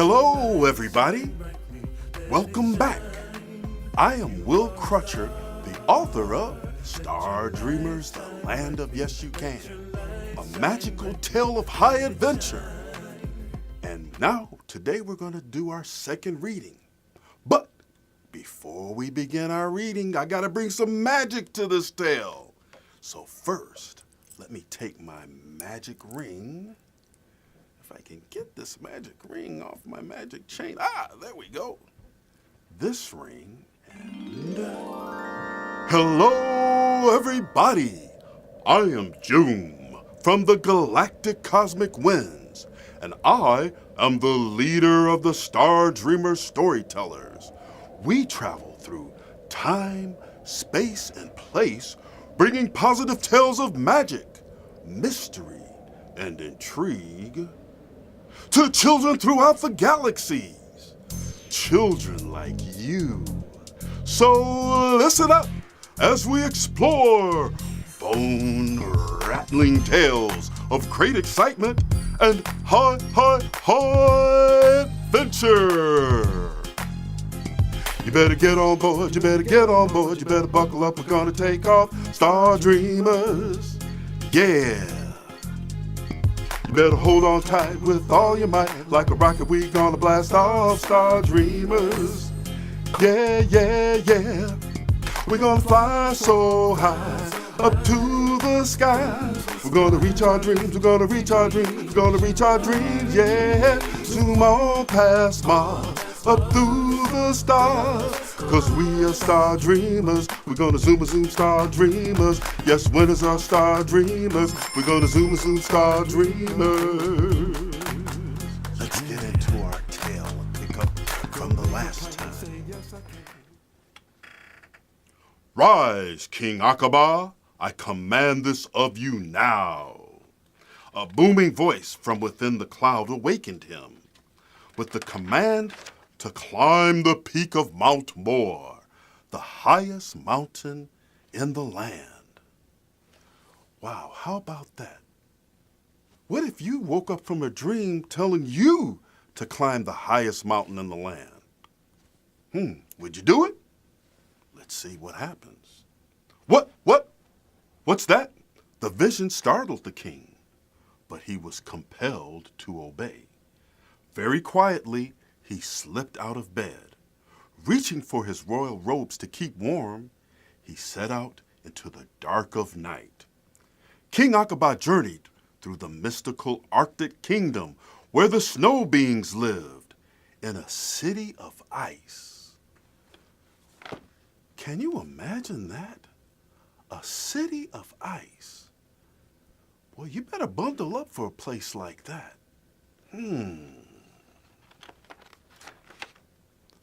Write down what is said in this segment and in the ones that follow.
Hello, everybody. Welcome back. I am Will Crutcher, the author of StarDreamers, The Land of Yes You Can, a magical tale of high adventure. And now, today we're going to do our second reading. But before we begin our reading, I got to bring some magic to this tale. So first, let me take my magic ring. If I can get this magic ring off my magic chain. There we go. This ring and... Hello, everybody. I am Joom from the Galactic Cosmic Winds, and I am the leader of the StarDreamer Storytellers. We travel through time, space, and place, bringing positive tales of magic, mystery, and intrigue to children throughout the galaxies. Children like you. So listen up as we explore bone-rattling tales of great excitement and high adventure. You better get on board, you better get on board, you better buckle up, we're gonna take off, StarDreamers, yeah. You better hold on tight with all your might, like a rocket we gonna blast off, StarDreamers, yeah, yeah, yeah. We're gonna fly so high, up to the sky. We're gonna reach our dreams, we're gonna reach our dreams, we're gonna reach our dreams, yeah. Zoom on past Mars, up through the stars, 'cause we are StarDreamers. We're gonna zoom StarDreamers. Yes, winners are StarDreamers. We're gonna zoom StarDreamers. Let's get into our tale and pick up from the last time. Rise, King Aqaba. I command this of you now. A booming voice from within the cloud awakened him with the command to climb the peak of Mount Moor, the highest mountain in the land. Wow, how about that? What if you woke up from a dream telling you to climb the highest mountain in the land? Would you do it? Let's see what happens. What's that? The vision startled the king, but he was compelled to obey. Very quietly, he slipped out of bed. Reaching for his royal robes to keep warm, he set out into the dark of night. King Aqaba journeyed through the mystical Arctic kingdom where the snow beings lived in a city of ice. Can you imagine that? A city of ice. Well, you better bundle up for a place like that.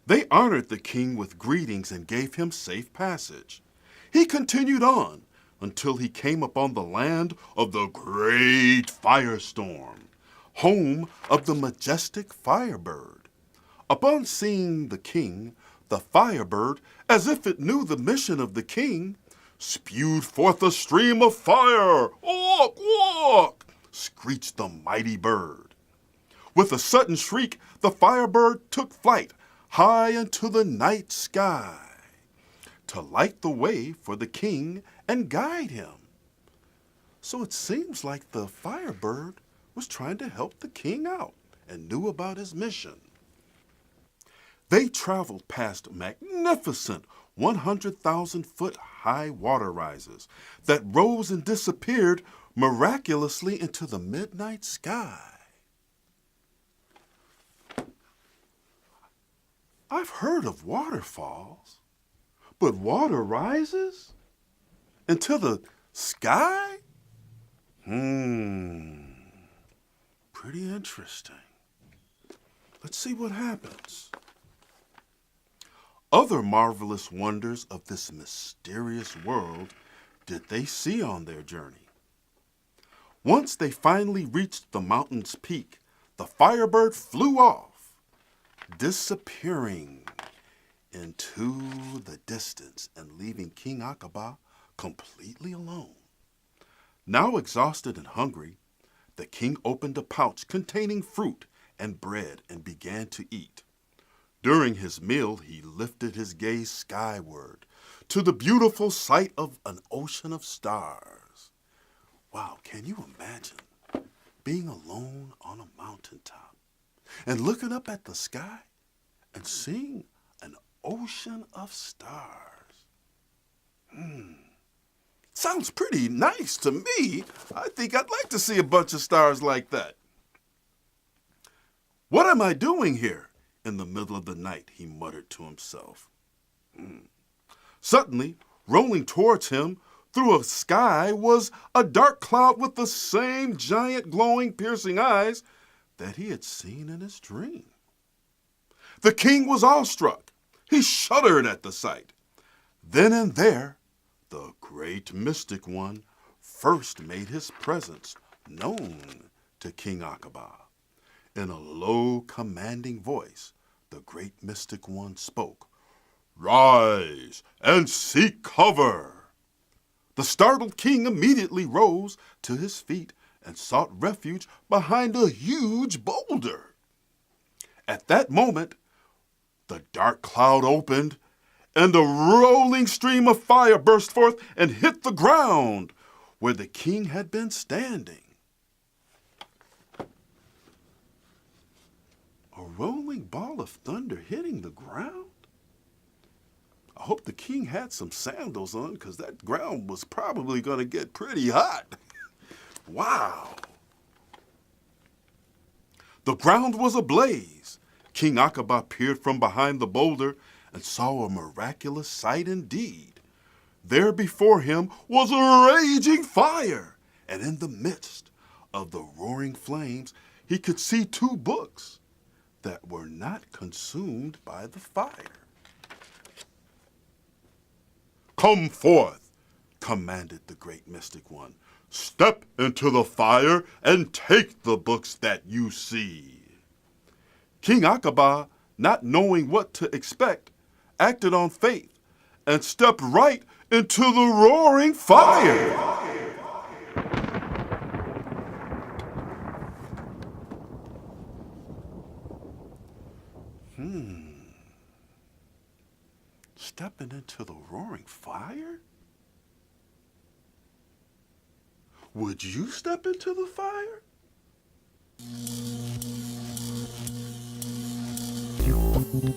They honored the king with greetings and gave him safe passage. He continued on until he came upon the land of the great firestorm, home of the majestic firebird. Upon seeing the king, the firebird, as if it knew the mission of the king, spewed forth a stream of fire. "Walk, walk!" screeched the mighty bird. With a sudden shriek, the firebird took flight high into the night sky to light the way for the king and guide him. So it seems like the firebird was trying to help the king out and knew about his mission. They traveled past magnificent 100,000-foot high water rises that rose and disappeared miraculously into the midnight sky. I've heard of waterfalls, but water rises into the sky? Pretty interesting. Let's see what happens. Other marvelous wonders of this mysterious world did they see on their journey. Once they finally reached the mountain's peak, the firebird flew off, disappearing into the distance and leaving King Aqaba completely alone. Now exhausted and hungry, the king opened a pouch containing fruit and bread and began to eat. During his meal, he lifted his gaze skyward to the beautiful sight of an ocean of stars. Wow, can you imagine being alone on a mountaintop and looking up at the sky and seeing an ocean of stars? Sounds pretty nice to me. I think I'd like to see a bunch of stars like that. What am I doing here in the middle of the night? He muttered to himself. Suddenly, rolling towards him through a sky was a dark cloud with the same giant glowing, piercing eyes that he had seen in his dream. The king was awestruck. He shuddered at the sight. Then and there, the great mystic one first made his presence known to King Akaba. In a low, commanding voice, the great mystic one spoke, "Rise and seek cover." The startled king immediately rose to his feet and sought refuge behind a huge boulder. At that moment, the dark cloud opened, and a rolling stream of fire burst forth and hit the ground where the king had been standing. A rolling ball of thunder hitting the ground? I hope the king had some sandals on, because that ground was probably going to get pretty hot. Wow! The ground was ablaze. King Akaba peered from behind the boulder and saw a miraculous sight indeed. There before him was a raging fire, and in the midst of the roaring flames, he could see two books that were not consumed by the fire. "Come forth," commanded the great mystic one. "Step into the fire and take the books that you see." King Akaba, not knowing what to expect, acted on faith and stepped right into the roaring fire. Stepping into the roaring fire? Would you step into the fire?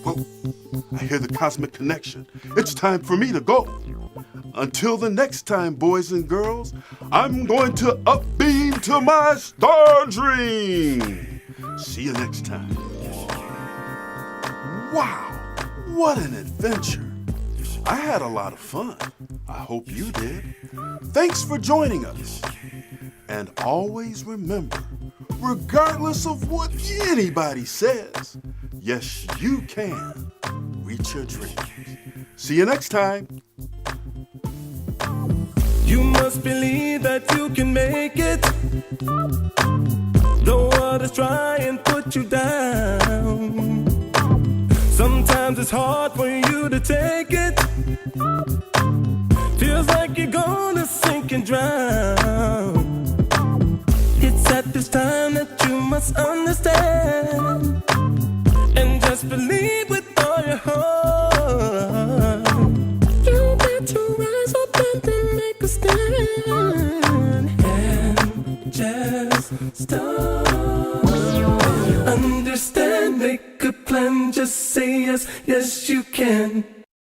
Whoa, I hear the cosmic connection. It's time for me to go. Until the next time, boys and girls, I'm going to upbeam to my star dream. See you next time. Wow, what an adventure. I had a lot of fun. I hope you did. Thanks for joining us. And always remember, regardless of what anybody says, yes, you can reach your dreams. See you next time. You must believe that you can make it, though others try and put you down. Sometimes it's hard for you to take it. Feels like you're gonna sink and drown. It's at this time that you must understand and just believe with all your heart. You got to rise up and then make a stand and just start. Understand, make a plan, just say yes, yes you can.